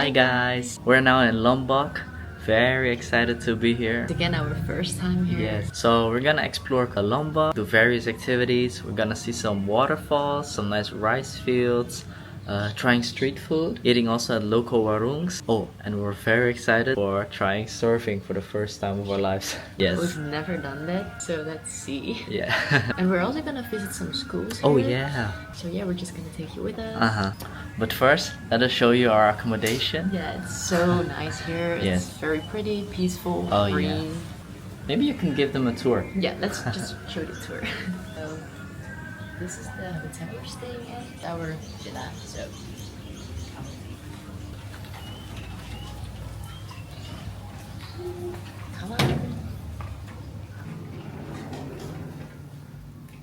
Hi guys, we're now in Lombok. Very excited to be here. It's again our first time here. Yes, so we're gonna explore Lombok, do various activities. We're gonna see some waterfalls, some nice rice fields, trying street food, eating also at local warungs. Oh, and we're very excited for trying surfing for the first time of our lives. Yes. We've never done that, so let's see. Yeah. And we're also gonna visit some schools here. Oh yeah. So yeah, we're just gonna take you with us. But first, let us show you our accommodation. Yeah, it's so nice here. It's Yes. very pretty, peaceful, Oh, green. yeah. Maybe you can give them a tour. Yeah, let's just show the tour. So this is the hotel we're staying at, our villa. So come on.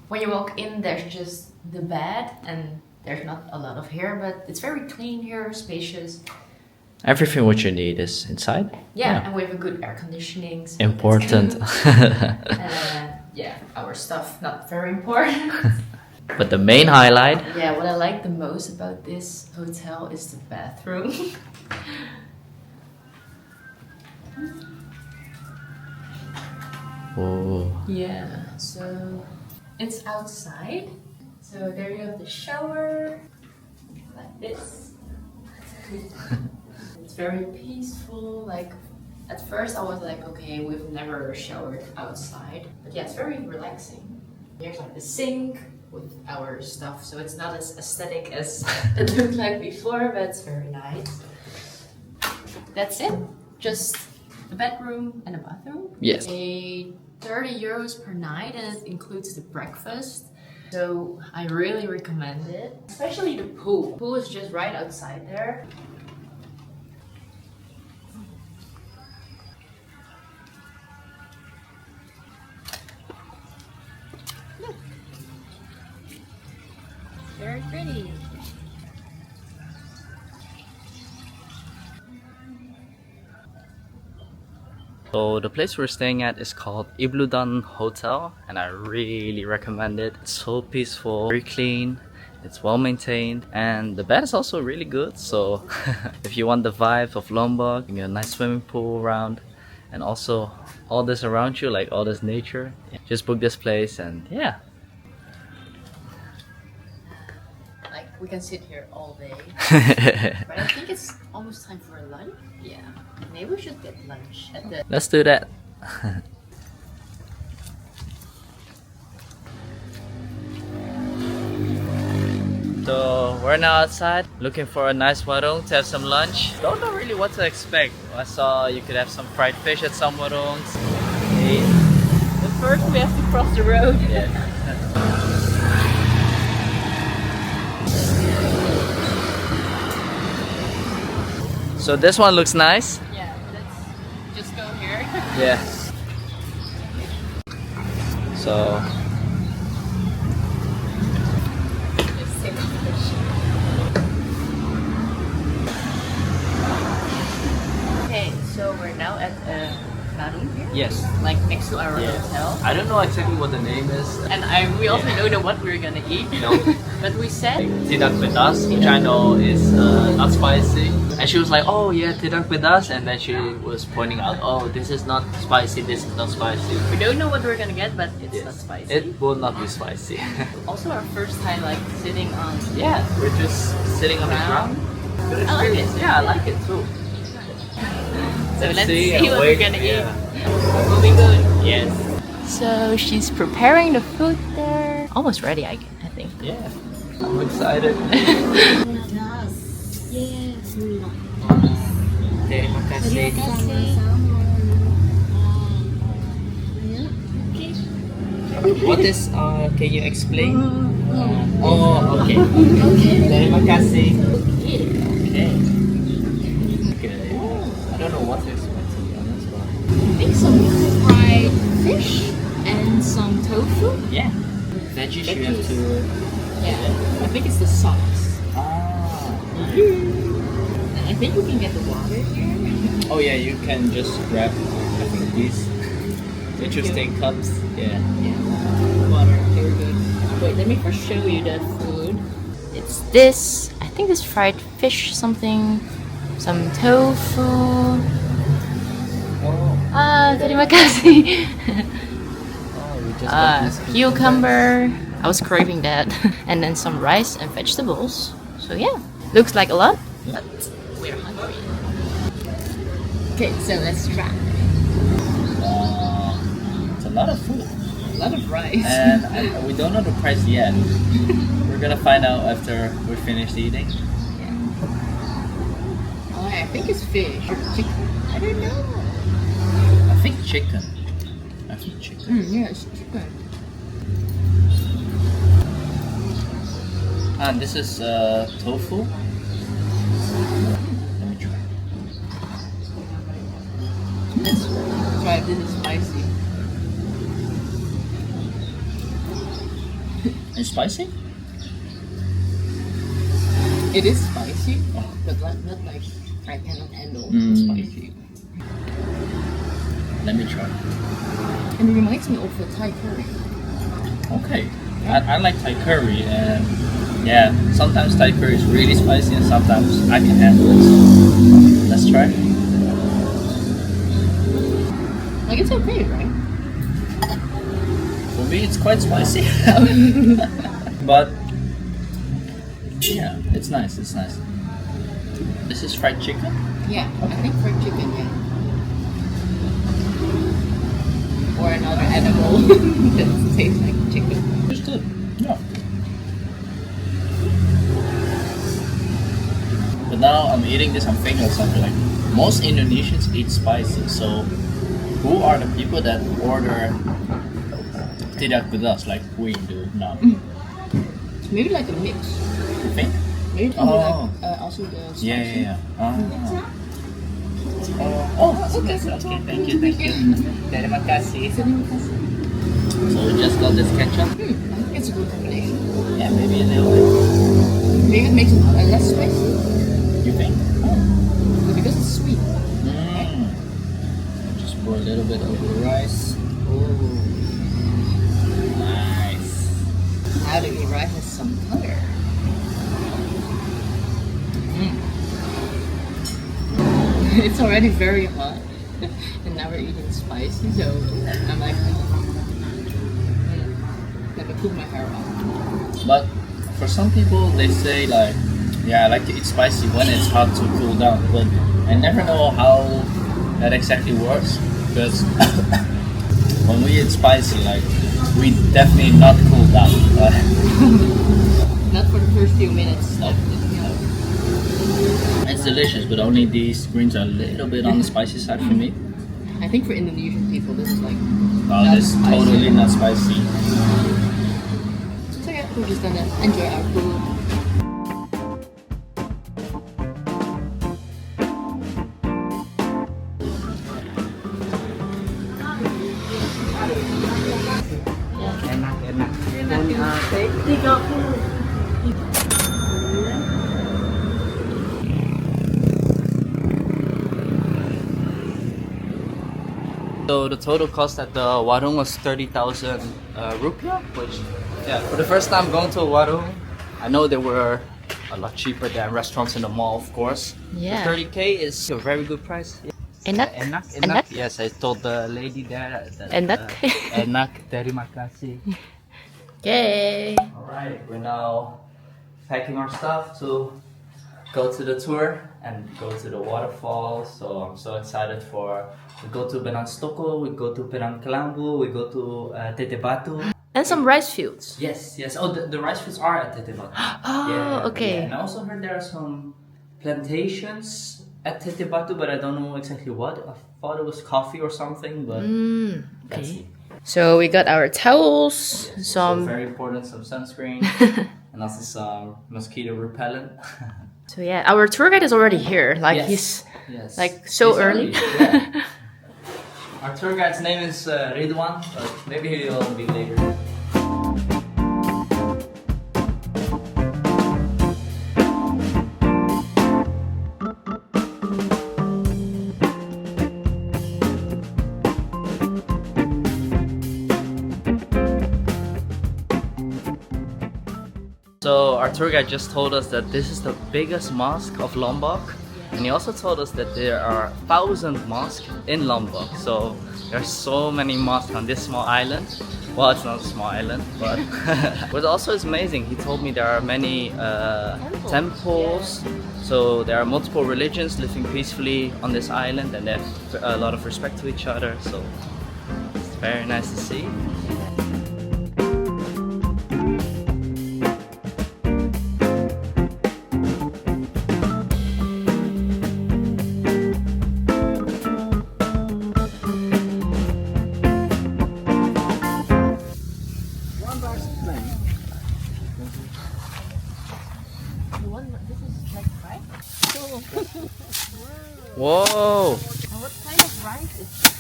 When you walk in, there's just the bed, and there's not a lot of hair, but it's very clean here, spacious. Everything what you need is inside. Yeah, and we have a good air conditioning. So Important. Yeah, our stuff not very important. But the main highlight. Yeah, what I like the most about this hotel is the bathroom. Oh. Yeah, so it's outside. So there you have the shower, like this. It's very peaceful. Like at first I was like, okay, we've never showered outside, but yeah, it's very relaxing. Here's like the sink with our stuff, so it's not as aesthetic as it looked like before, but it's very nice. That's it. Just a bedroom and a bathroom. Yes. A 30 euros per night, and it includes the breakfast. So I really recommend it, especially the pool. The pool is just right outside there. Look. Very pretty. So the place we're staying at is called Ibludan Hotel, and I really recommend it. It's so peaceful, very clean, it's well maintained, and the bed is also really good. So if you want the vibe of Lombok, you get a nice swimming pool around, and also all this around you, like all this nature, just book this place and yeah. Like we can sit here all day. But I think it's almost time for lunch. Yeah. Maybe we should get lunch at the... Let's do that. So we're now outside looking for a nice warung to have some lunch. Don't know really what to expect. I saw you could have some fried fish at some warungs. But first we have to cross the road. Yeah. So this one looks nice. Yeah, let's just go here. Yeah. So Let's take off the shoe. Okay, so we're now at a warung here. yes. Like next to our Yes. hotel. I don't know exactly what the name is. And we also don't know what we're gonna eat. No. But we said Tidak pedas, which I know is not spicy. And she was like, oh yeah, tidak pedas. And then she was pointing out, oh, this is not spicy, this is not spicy. we don't know what we're gonna get, but it's Yes. not spicy. It will not be spicy. Also our first time like sitting on... Yeah, we're just sitting on the ground. Good I like it. experience. Yeah, I like it too. So let's see and what wait. we're gonna eat. Yeah. Will be good. Yes. So she's preparing the food there. Almost ready, I think. Yeah. I'm excited. Terima kasih. What is, can you explain? Oh, okay. Terima kasih. Okay. Good. I don't know what to expect, to be honest. But... I think some fried fish and some tofu. yeah. Veggies you have to... Yeah, I think it's the sauce. Ah. And I think we can get the water here. Oh yeah, you can just grab, I think, these interesting cups. Yeah. Yeah, water, very good. Wait, let me first show you the food. It's this, I think this fried fish something some tofu. Oh, Terima kasih. we just got this Cucumber. I was craving that. And then some rice and vegetables. So yeah, looks like a lot, but we're hungry. Okay, so let's try. It's a lot of food. A lot of rice. And we don't know the price yet. We're gonna find out after we finish eating. Oh, I think it's fish or chicken. I don't know. I think chicken. Yeah, it's chicken. And this is tofu. Let me try. Let's try if this is spicy. It's spicy? It is spicy, but not like I cannot handle spicy. Let me try. And it reminds me of the Thai curry. Okay. I like Thai curry, and yeah, sometimes Thai curry is really spicy and sometimes I can handle it. So let's try. Like it's okay, right? For me, it's quite spicy. But yeah, it's nice. It's nice. This is fried chicken. Yeah, I think fried chicken, yeah. Or another animal that tastes like chicken. It's good. Yeah. But now I'm eating this, I'm thinking of something like most Indonesians eat spicy. So who are the people that order tidak pedas like we do now? Maybe like a mix. You think? Maybe Oh. like also the spicy. Yeah. Okay. Thank you. Terima kasih. Terima kasih. So we just got this ketchup. I think it's a good combination. Yeah, maybe a little bit. Maybe it makes it less spicy. You think? Because it's sweet. Just pour a little bit over the rice. Oh, nice. Now the rice has some color. It's already very hot, and now we're eating spicy, so I'm like, let me cool my hair off. But for some people, they say like, yeah, I like to eat spicy when it's hot to cool down. But I never know how that exactly works because when we eat spicy, like we definitely not cool down. Not for the first few minutes. No. It's delicious, but only these greens are a little bit on the spicy side for me. I think for Indonesian people, this is like Oh, not this is spicy. totally not spicy. So yeah, we're just gonna enjoy our food. So the total cost at the warung was 30,000 rupiah, which, yeah, for the first time going to a warung, I know they were a lot cheaper than restaurants in the mall, of course. Yeah. The 30K is a very good price. Enak. Enak. Yes, I told the lady there that Enak. enak, terima kasih. Yay! Alright, we're now packing our stuff to go to the tour and go to the waterfalls. So I'm so excited we go to Benang Stokel, we go to Benang Kelambu, we go to Tetebatu. And some rice fields. Yes. Oh, the rice fields are at Tetebatu. Oh, okay. Yeah. And I also heard there are some plantations at Tetebatu, but I don't know exactly what. I thought it was coffee or something, but that's Okay. it. So we got our towels, So very important, some sunscreen, and also some mosquito repellent. So yeah, our tour guide is already here. Like Yes. he's like so He's early. Yeah. Our tour guide's name is Ridwan, but maybe he'll be later. So our tour guide just told us that this is the biggest mosque of Lombok, And he also told us that there are 1,000 mosques in Lombok. So there's so many mosques on this small island. Well, it's not a small island, but what also is amazing, he told me there are many temples. So there are multiple religions living peacefully on this island, and they have a lot of respect to each other. So it's very nice to see. Whoa! What kind of rice is this?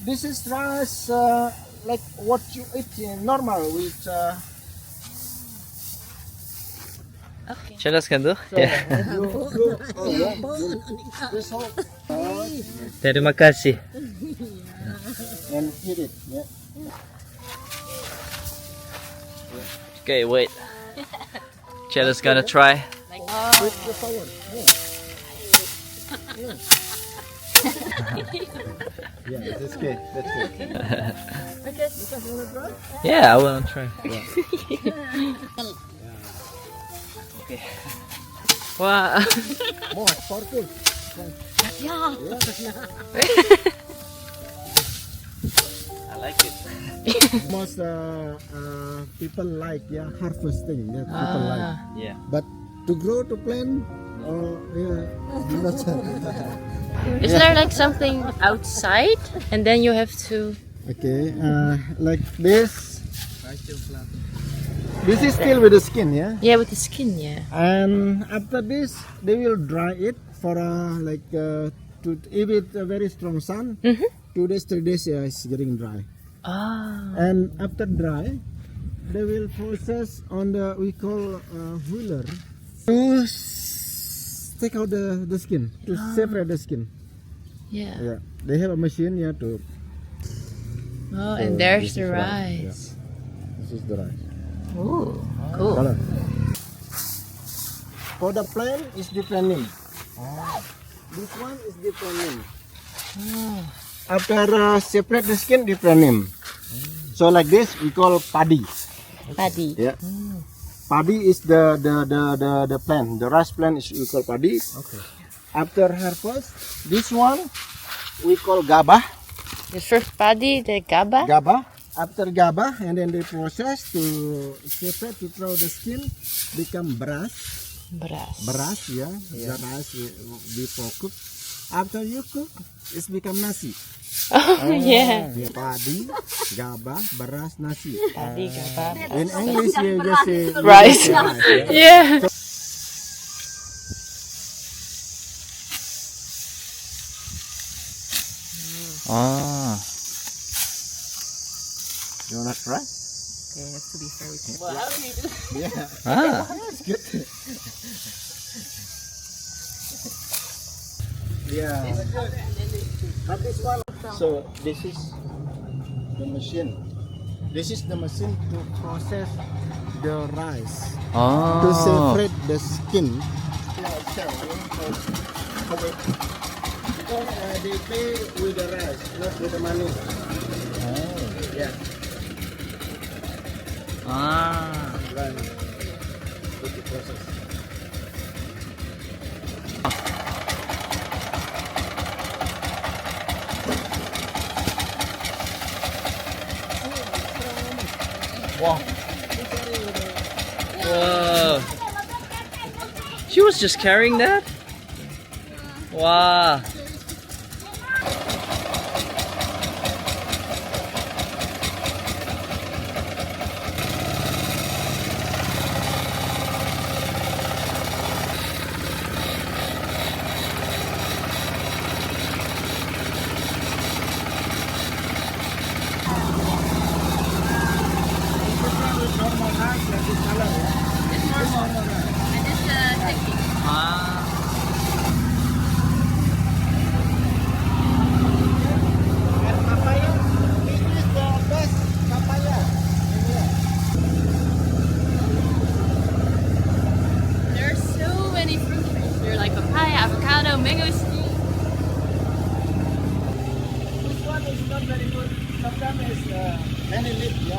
This is rice like what you eat normal with. Okay. Chalace can do? Yeah. This whole Terima kasih. and eat it. Yeah. Okay, wait. Chalace gonna try. With the fire. Yeah, that's good. That's good. Yeah, I wanna try. Okay. Wow. More powerful. Yeah. I like it. Most people like harvesting. Yeah, people like. Yeah. But to grow to plant, not. Is there like something outside and then you have to... Okay, like this. This is still with the skin, yeah. Yeah, with the skin, yeah. And after this, they will dry it for to if it a very strong sun. 2 days, 3 days, yeah, it's getting dry. Ah. And after dry, they will process on the we call wheeler to take out the skin to separate the skin. Yeah. Yeah, they have a machine here to. Oh, So and there's this the is rice, rice. This is the rice. Ooh, cool. Color. For the plant is different name. This one is different name. After separate the skin, different name. So like this, we call paddy. Paddy. Yeah. Paddy is the plant. The rice plant is we call paddy. Okay. After harvest, this one we call gabah. The first paddy, the gaba. Gabah. After gabah, and then they process to separate to throw the skin, become beras. Beras, yeah. The rice will be cooked. After you cook, it's become nasi. Oh, yeah. Padi, gabah, beras, nasi. Paddy, gaba. In English, you just say Rice. yeah. Yeah. Ah. You wanna try? Okay, have to be very careful. Well, how do you do that? Yeah. Ah. That's good. Yeah. But this one. So this is the machine. This is the machine to process the rice Oh. to separate the skin. Because they pay with the rice, not with the money. Oh. Yeah. Ah. Right. With the process. Wow. Whoa. She was just carrying that? Wow. Ah. And papaya, this is the best papaya in here. There's so many fruit trees. There are like papaya, avocado, Many leaf, yeah.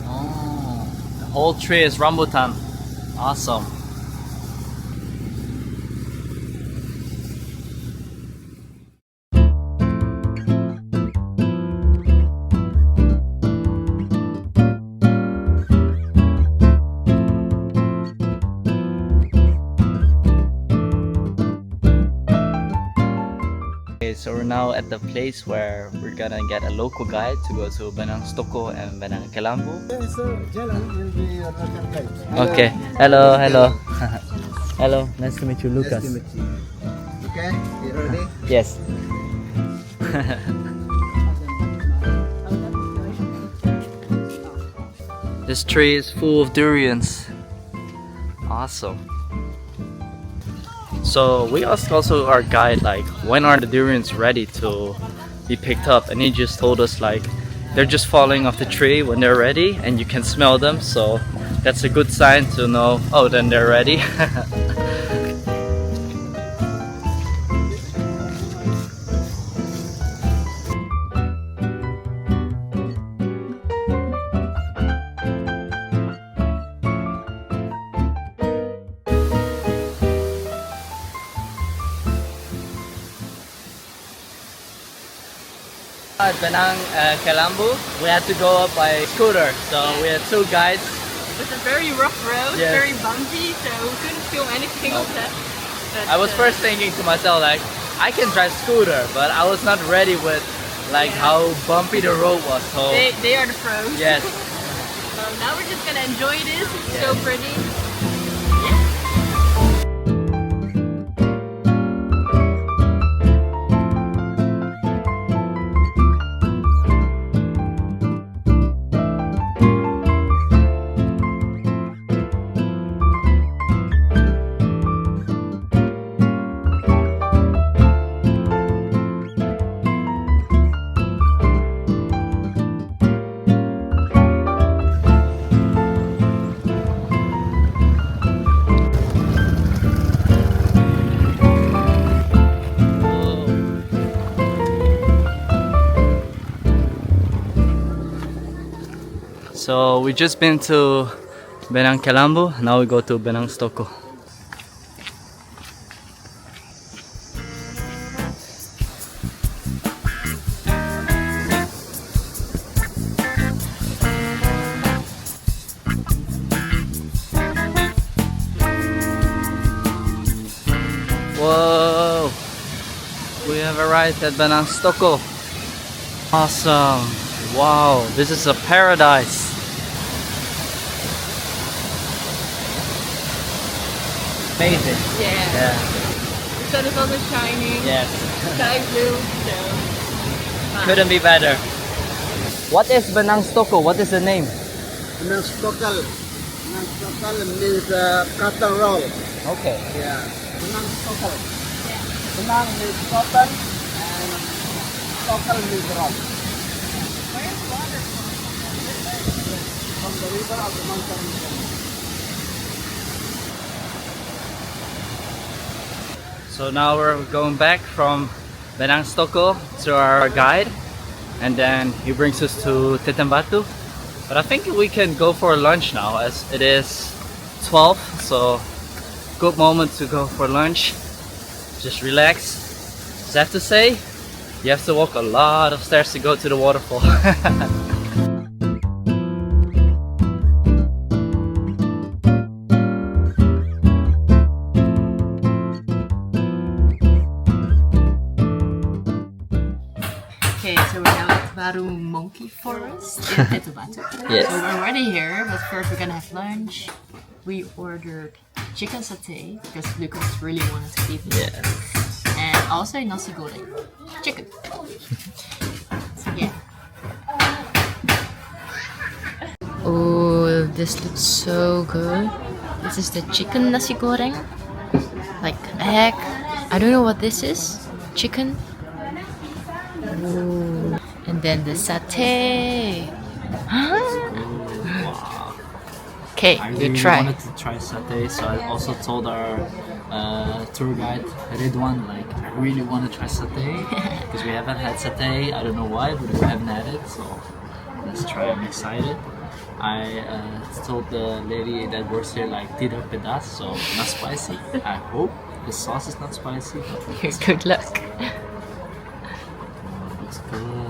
Oh, the whole tree is rambutan. Awesome. Okay, so we're now at the place where we're gonna get a local guide to go to Benang Stokel and Benang Kelambu. So, Jalan will be your local guide. Okay, hello, hello. Hello, nice to meet you, Lucas. Nice to meet you. Okay, you ready? Yes. This tree is full of durians. Awesome. So we asked also our guide like when are the durians ready to be picked up, and he just told us like they're just falling off the tree when they're ready and you can smell them, so that's a good sign to know, oh, then they're ready. At Benang Kelambu, we had to go up by scooter, so we had two guides. It's a very rough road, Yes. very bumpy, so we couldn't film anything of that. But, I was first thinking to myself like, I can drive scooter, but I was not ready with like how bumpy the road was. So they are the pros. yes. Now we're just gonna enjoy this. It's so pretty. So we just been to Benang Kelambu, now we go to Benang Stokel. Whoa! We have arrived at Benang Stokel. Awesome! Wow, this is a paradise. Amazing. Yeah. Yeah. The sun is also shining. Yes. Sky blue. So Couldn't be better. What is Benang Stokel? What is the name? Benang Stokel. Benang Stokel means cotton roll. Okay. Yeah. Benang Stokel. Benang means cotton and Stokel means roll. where's Waterfalls? From the river of the mountain. So now we're going back from Benang Stokel to our guide, and then he brings us to Tetebatu. But I think we can go for lunch now as it is 12, so good moment to go for lunch. Just relax. Sad to say, you have to walk a lot of stairs to go to the waterfall. Okay, so we're now at Baru Monkey Forest in Tetebatu. Yes. So we're already here, but first we're gonna have lunch. We ordered chicken satay because Lucas really wanted to eat it. Yes. And also nasi goreng, chicken. So yeah. Oh, this looks so good. This is the chicken nasi goreng, like egg. I don't know what this is. Chicken. Ooh. And then the satay. Okay, I you really try. wanted to try satay, so I also told our tour guide Ridwan, like, I really want to try satay because we haven't had satay. I don't know why, but we haven't had it, so let's try. I'm excited. I told the lady that works here, like, tidak pedas, so not spicy. I hope the sauce is not spicy. Good luck. Looks good.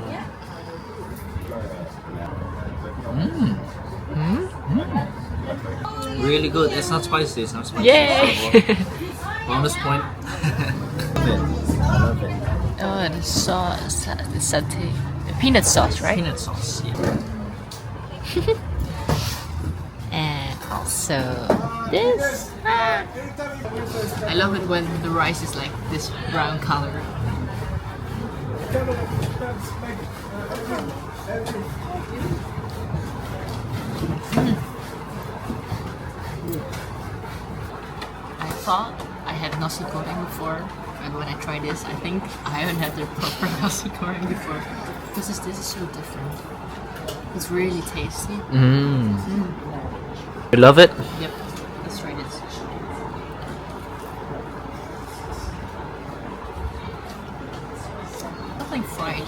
Really good. It's not spicy. It's not spicy. Yay! Bonus point. I love it. Oh, the sauce, the satay, the peanut sauce, right? Peanut sauce. Yeah. And also this. I love it when the rice is like this brown color. I thought I had nasi goreng before, and when I tried this, I think I haven't had the proper nasi goreng before because this is so different. It's really tasty. You love it? Yep, let's try this. Nothing fried.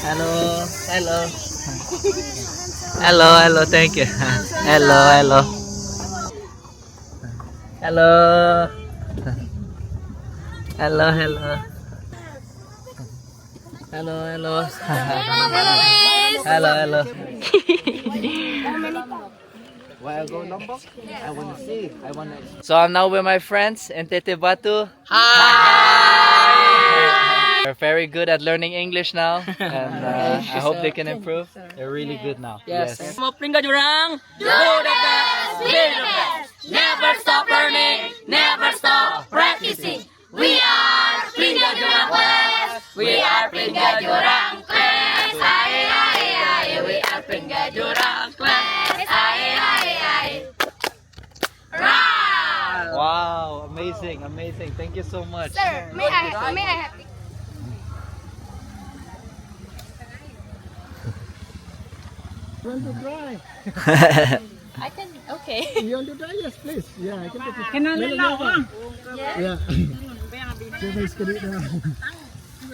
Hello. Hello. Hello. Hello. Thank you. Hello. Hello. Hello. Hello. Hello. Hello. Hello. Hello. Hello. Why I go Lombok? I want to see. So I'm now with my friends in Tetebatu. They're very good at learning English now, and I hope they can improve. They're really good now. Yes. Jurang, do the best, be the best. Never stop learning, never stop practicing. We are Pringga Jurang Class. We are Pringga Jurang Class. Aye, aye, aye. We are Pringga Jurang Class. Aye, aye, aye. Right. Wow, amazing, amazing. Thank you so much. Sir, may I have Want to try? I can, okay. You want to try? Yes, please. Yeah, I can put it. Yeah. Coba sekali dah.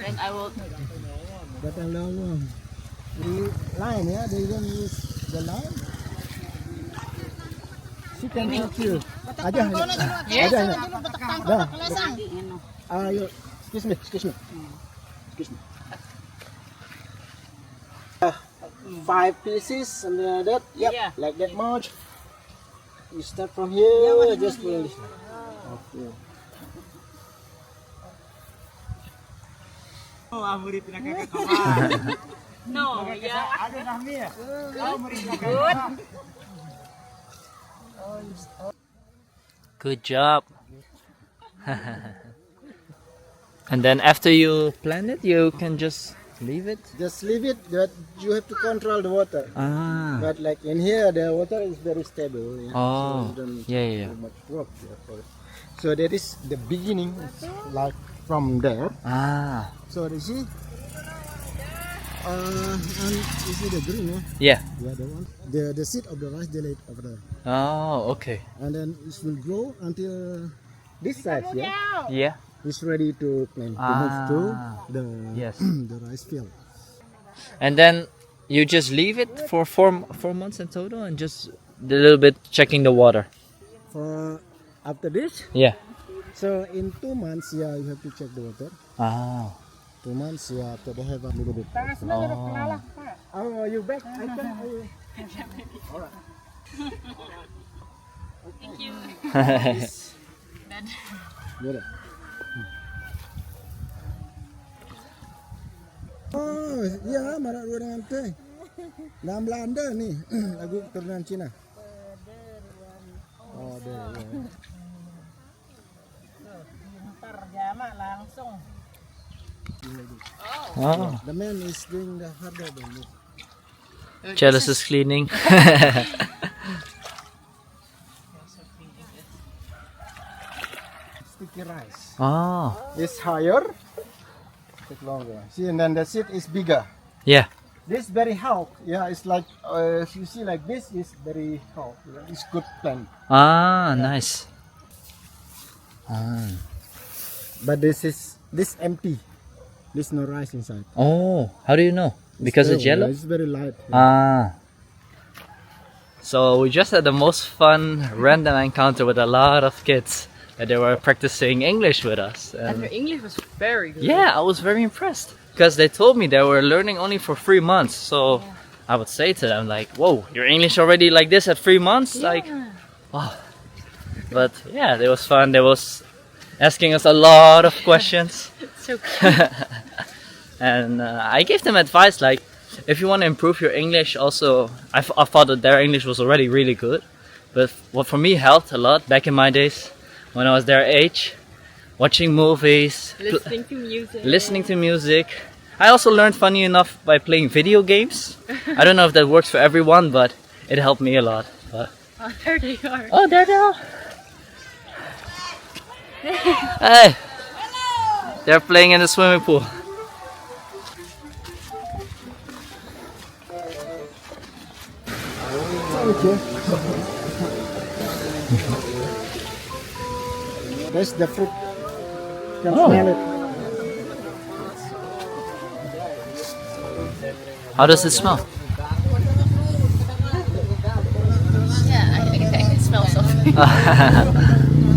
And I will. Datang lawang. The line, yeah, they don't use the line. She can help you. Aja. Yes. Aja. Dah. Excuse me. Excuse me. 5 pieces, something like that. Yep, Yeah. like that much. You start from here, just pull this. Okay. No, yeah. Good job. And then after you plant it, you can just leave it. Just leave it, but you have to control the water. But like in here, the water is very stable. Yeah? Oh, So you don't yeah. do much work. Yeah, so that is the beginning, like from there. So you see, and you see the green, Yeah. yeah, the one, the seed of the rice, they lay it over there, Oh, okay. and then it will grow until this size. Yeah, Yeah. it's ready to plant, to move to the Yes. the rice field. And then you just leave it for four months in total, and just a little bit checking the water. For after this, Yeah. so in 2 months, yeah, you have to check the water. 2 months, yeah, after they have a little bit. Oh, you back? I can. All right. Thank you. Good. Oh, iya, marak dua dengan teh. Dalam Belanda nih, lagu keturunan Cina. Oh, ada. Ya. Oh, The man is doing the harder than me. Chalace is cleaning. Sticky rice. Oh, It's higher. Take longer. See, and then the seed is bigger. yeah. This very hard. Yeah, it's like you see, like this is very hard. Yeah, it's good plant. Ah, nice. Ah. But this empty. There's no rice inside. Oh, how do you know? Because it's very- yellow? It's very light. Yeah. Ah. So we just had the most fun random encounter with a lot of kids that they were practicing English with us. And her English was very good. Yeah, I was very impressed because they told me they were learning only for 3 months. So I would say to them like, "Whoa, your English already like this at 3 months?" Like, wow. But yeah, it was fun. They was asking us a lot of questions. So cute. And I gave them advice like, if you want to improve your English, also I thought that their English was already really good, but what for me helped a lot back in my days when I was their age, watching movies, Listening to music. listening to music. I also learned, funny enough, by playing video games. I don't know if that works for everyone, but it helped me a lot. But, Oh, there they are. oh, there they are! Hey! They're playing in the swimming pool. Okay. That's the fruit. You can smell it. How does it smell? Yeah, I can smell something.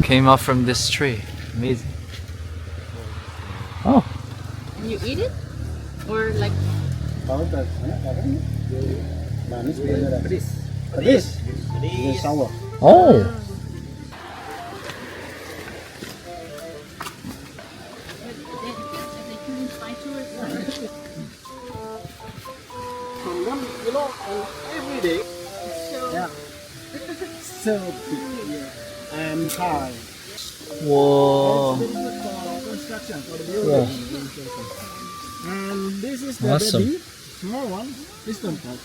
Came up from this tree. Amazing. Oh. And you eat it? Or like... Powder. Manis beda. Pedis. Ini sour. Oh. From 1 kilo and every day. Yeah. So big. Yeah. And high. Whoa. Very good for construction, for the building. And this is the Awesome. baby, small one. This don't cut.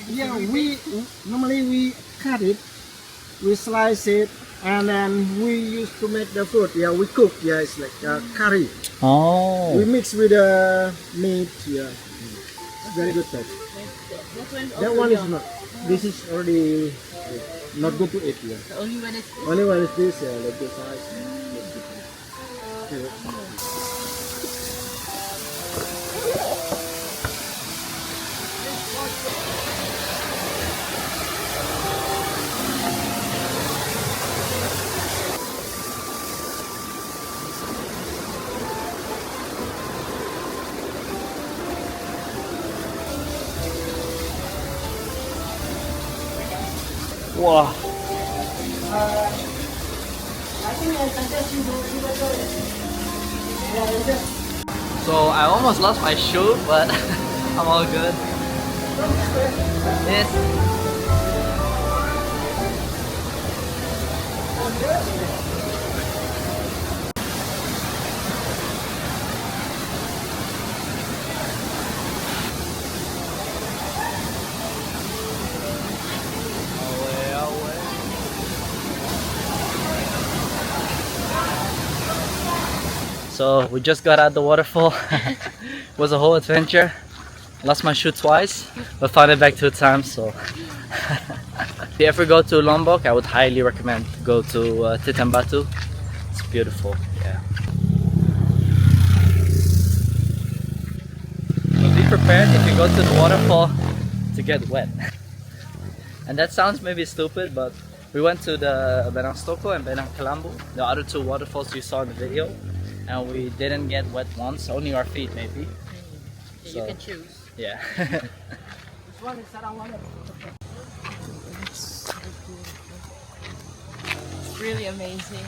Yeah, we normally we cut it, we slice it, and then we used to make the food. Yeah, we cook. Yeah, it's like curry. Oh. We mix with the meat. Yeah, it's very good taste. That one is not. This is already not good to eat. Yeah. The only one is... Only one is this. Yeah, like this size. Okay. Wow. So I almost lost my shoe, but I'm all good. Yes. So we just got out the waterfall. It was a whole adventure. Lost my shoe twice, but found it back 2 times. So if you ever go to Lombok, I would highly recommend to go to Tetebatu. It's beautiful. Yeah. But be prepared if you go to the waterfall to get wet. And that sounds maybe stupid, but we went to the Benang Stokel and Benang Kelambu, the other 2 waterfalls you saw in the video, and we didn't get wet once, only our feet maybe. You can choose. Yeah. It's really amazing.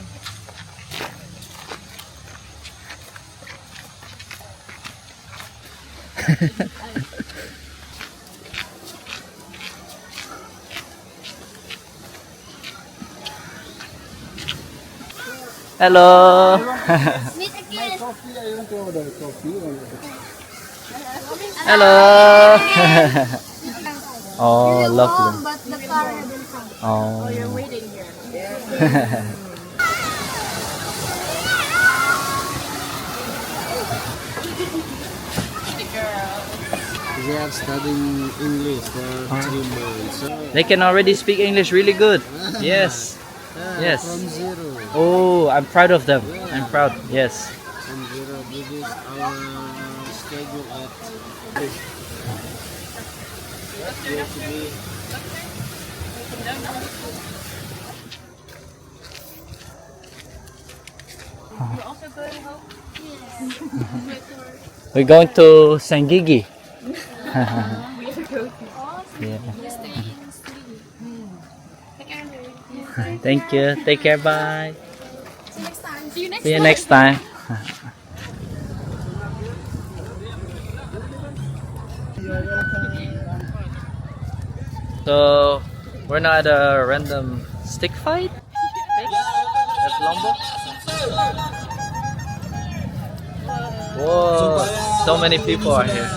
Hello. Meet again. coffee. I want to order coffee. Hello. Oh, lovely. But the car hasn't come. Oh. You're waiting here. They are studying English for 3 months. So, They can already speak English really good. Yes. Yes. From zero. Oh, I'm proud of them. I'm proud. Yes. From zero. This is our schedule at. We're going to Sengigi. Yeah. Thank you. Take care. Bye. See you next time. So we're now at a random stick fight at Lombok. Whoa! So many people are here.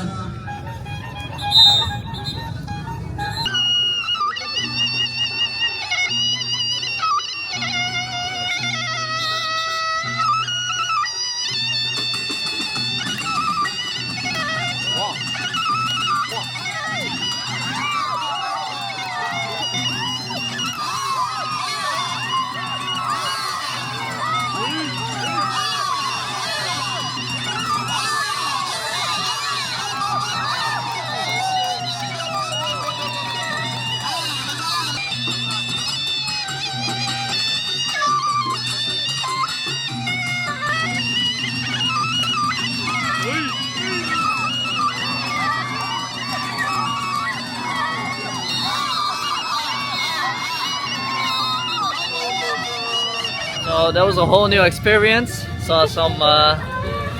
So that was a whole new experience. Saw some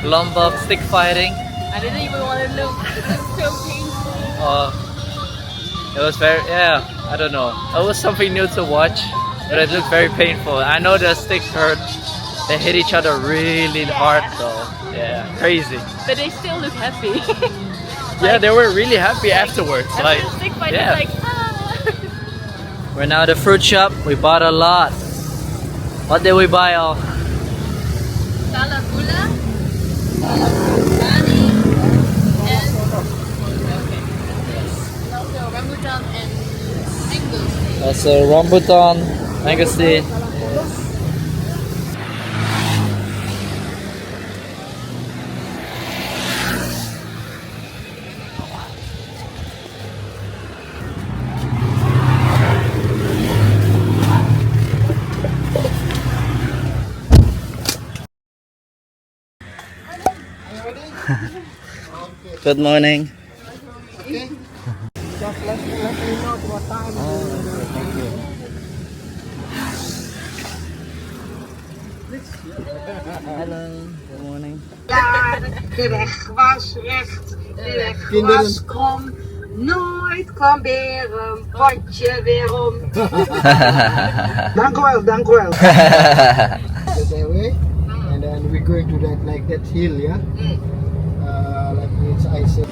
Lombok stick fighting. I didn't even want to look. It's so painful. It was very, yeah, I don't know. It was something new to watch, but it looked very painful. I know the sticks hurt. They hit each other really hard, so yeah, crazy. But they still look happy. Yeah, they were really happy afterwards. After the stick fight, yeah. it's like, ah. We're now at the fruit shop. We bought a lot. What did we buy all? Salah gula, nani, and also rambutan and mangoes. Also rambutan, mangosteen. Good morning. Okay. Just let me know what time. Thank you. Hello. Good morning. De weg was recht, de weg was krom. Nooit kwam weer een potje weer om. Dank u wel, dank u wel. That way, and then we're going to that like that hill, yeah. Like which I said.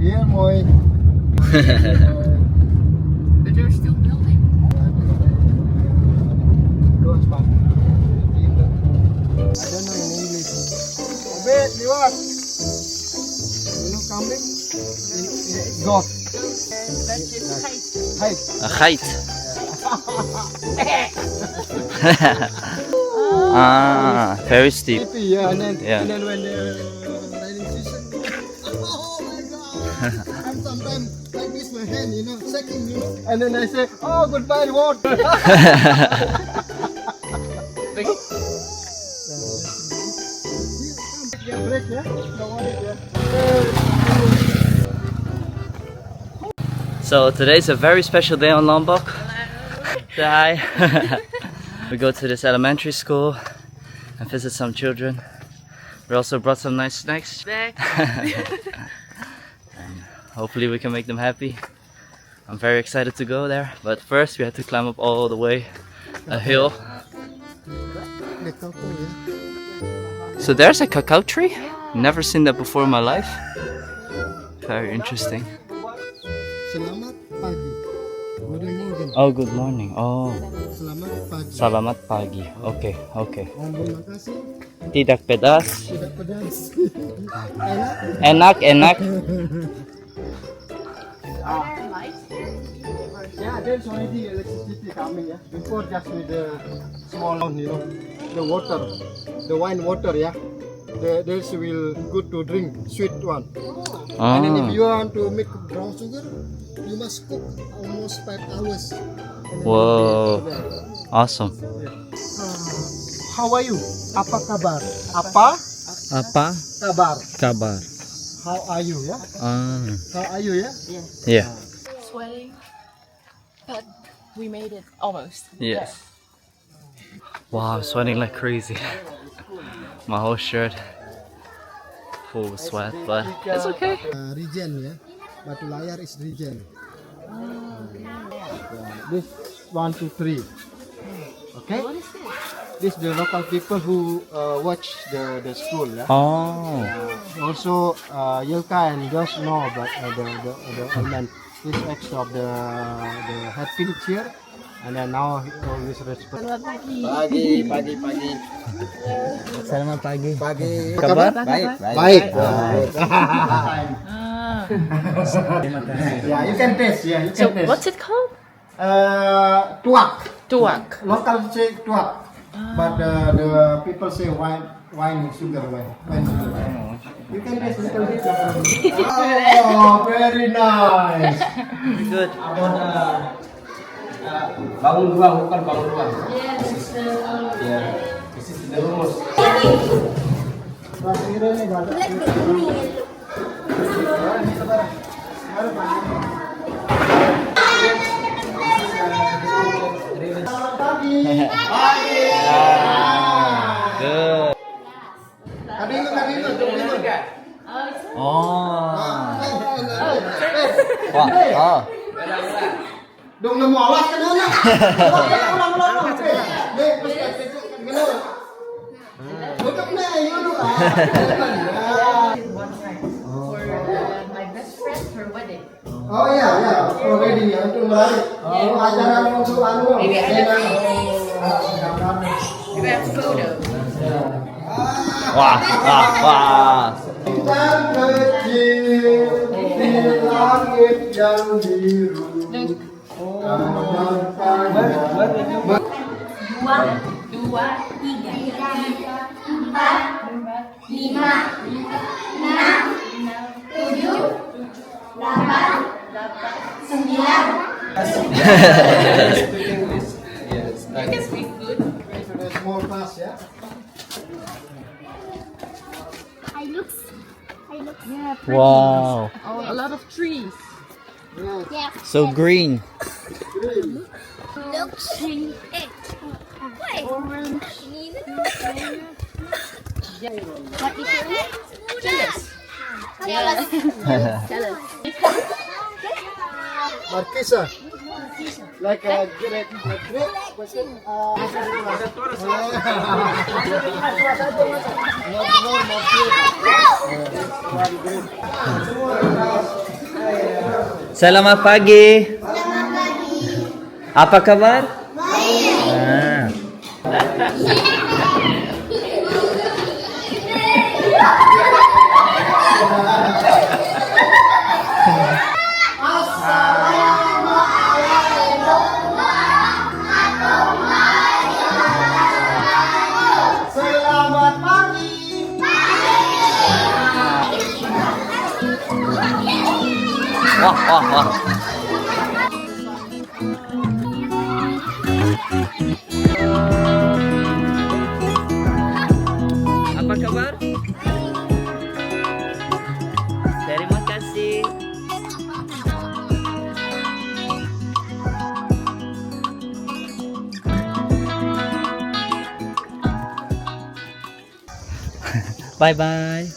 Here, mooi. But they're still building. I don't know in English. Wait, Liwat. You know kambing? Goat. That is height. Height. A height. Ah, very steep. Yeah, and then, Yeah. and then when the rainy season, oh my god! I'm sometimes like this my hand, you know, shaking, you know, and then I say, oh goodbye water. Yeah, break, yeah? Don't want it, yeah. So today's a very special day on Lombok. Hi. We go to this elementary school and visit some children. We also brought some nice snacks. Back. And hopefully we can make them happy. I'm very excited to go there, but first we had to climb up all the way a hill. The cocoa, yeah. So there's a cacao tree. Never seen that before in my life. Very interesting. Selamat pagi. Good morning. Oh, good morning. Oh, Selamat pagi. selamat pagi. Okay, okay. Terima kasih. Tidak pedas. Tidak pedas. Enak, Enak. enak. Yeah, there's already electricity coming, yeah. Before just with the small, the water, the wine water, yeah. There's will good to drink, sweet one. And then if you want to make brown sugar, you must cook almost 5 hours. And then Whoa. you get it. Awesome. How are you? Apa kabar? Apa Apa kabar? kabar? How are you, yeah? How are you, yeah? Yeah. Sweating, but we made it almost. Yeah. Wow, I'm sweating like crazy. My whole shirt full of sweat, but it's okay. Regen, yeah. Batu layar is regen. This 1, 2, 3. Okay. What is this? This the local people who watch the school, yeah. Oh. Also, Yilka and Josh know about the element. This extra of the head village here, and then now he always respect. Pagi. Selamat pagi. Pagi. Kabar? Baik. Yeah, you can taste. Yeah, you can So taste. what's it called? Tuak. Tuak. Local say tuak, but the people say wine sugar wine. You can taste little bit. Oh, very nice. Good. Bangun ruang, bukan bangun ruang. Yeah, this is the. Ya, this is the rumus. Good. Oh. Wah. Oh. Dong nemu alas kan anak. Ulang. Tutup na yun. For my best friend, her wedding. Oh iya, for wedding ya untuk menarik. Oh, acara untuk anu. Maybe I have photo. Wah. Bintang kecil di langit yang biru. Dua, tiga, empat, lima, enam, tujuh, delapan, sembilan. You can speak good. Sudah small pass ya. Yeah, Wow. oh, a lot of trees. So green. What is your name? Chalace. Chalace. Marquesa. Like a great. Selamat pagi. Apa kabar? Baik. Selamat pagi. Wah. Apa kabar? Terima kasih. Bye-bye.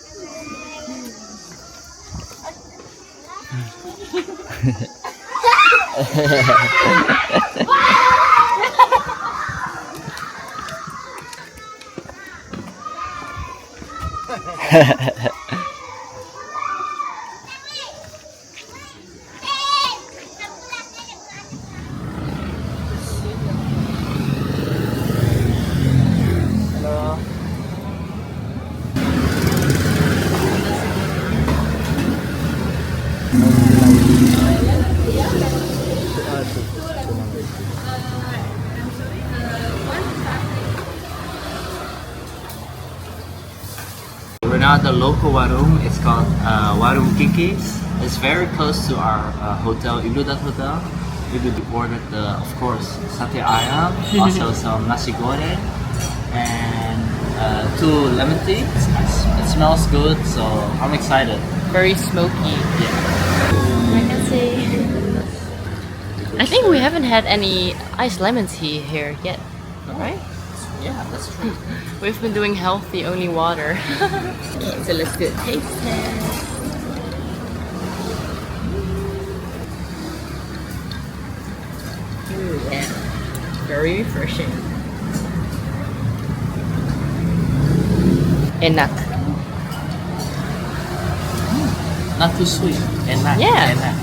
We're now at the local warung. It's called warung Kikis. It's very close to our hotel, Ibludan Hotel. We ordered of course, sate ayam, also some nasi goreng, and 2 lemon tea. It smells good, so I'm excited. Very smoky. Yeah. I can see. I think we haven't had any iced lemon tea here yet, right? Yeah, that's true. We've been doing healthy, only water. Okay, so let's do a taste test. Ooh, yeah. Very refreshing. Enak. Not too sweet. Enak. Yeah. Enak.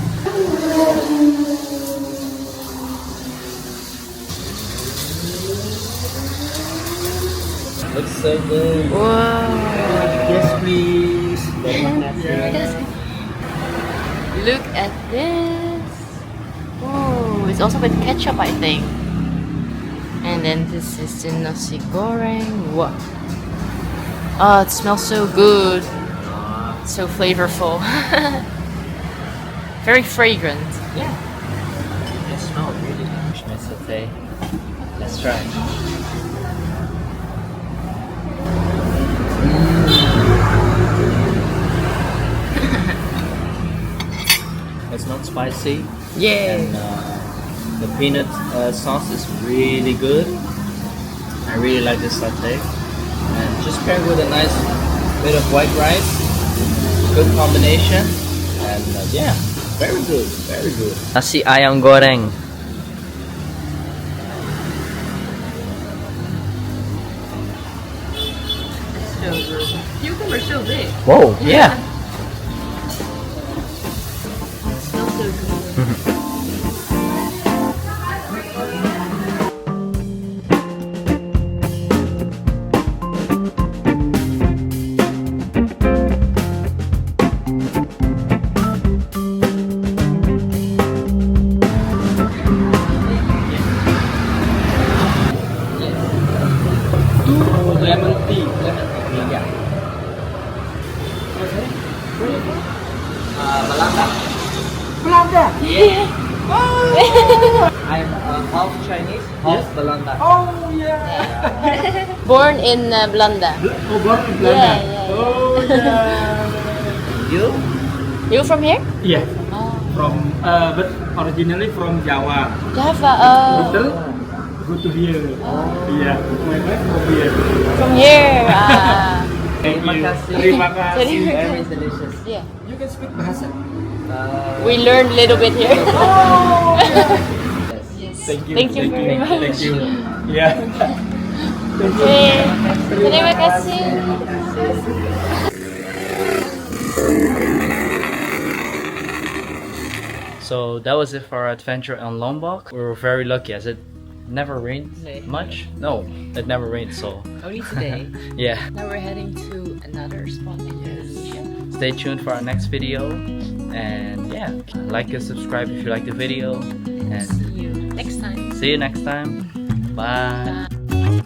Looks so good. Wow. Yes, please. Look at this. Oh, it's also with ketchup, I think. And then this is the nasi goreng. Wow. Oh, it smells so good. So flavorful. Very fragrant. Yeah. It smells really good. Fish sate. Let's try. It's not spicy. Yeah. And the peanut sauce is really good. I really like this satay. And just paired with a nice bit of white rice. Good combination. And yeah, very good, very good. Nasi ayam goreng. So good. Cucumber so big. Whoa, yeah. It smells so good. Lemon tea. Yeah. Belanda. Belanda. Yeah. I'm half Chinese, half Belanda. Oh yeah. Born in Belanda. Oh, born in Belanda. Yeah. Oh yeah. You? You from here? Yeah. Oh. From but originally from Java. Java. Betul? Go to here. Yeah. My wife from here. From here. Ah. Thank you. kasih. Terima kasih. Very delicious. Yeah. You can speak bahasa. We learned a little bit here. Yes. Thank you. Thank you very much. Thank you. Yeah. Okay. Terima kasih. So that was it for our adventure on Lombok. We were very lucky as it never rained much. No, it never rained, so Only today. yeah. Now we're heading to another spot in Indonesia. Stay tuned for our next video, and yeah, like and subscribe if you like the video, and See you next time. see you next time. Bye. Bye.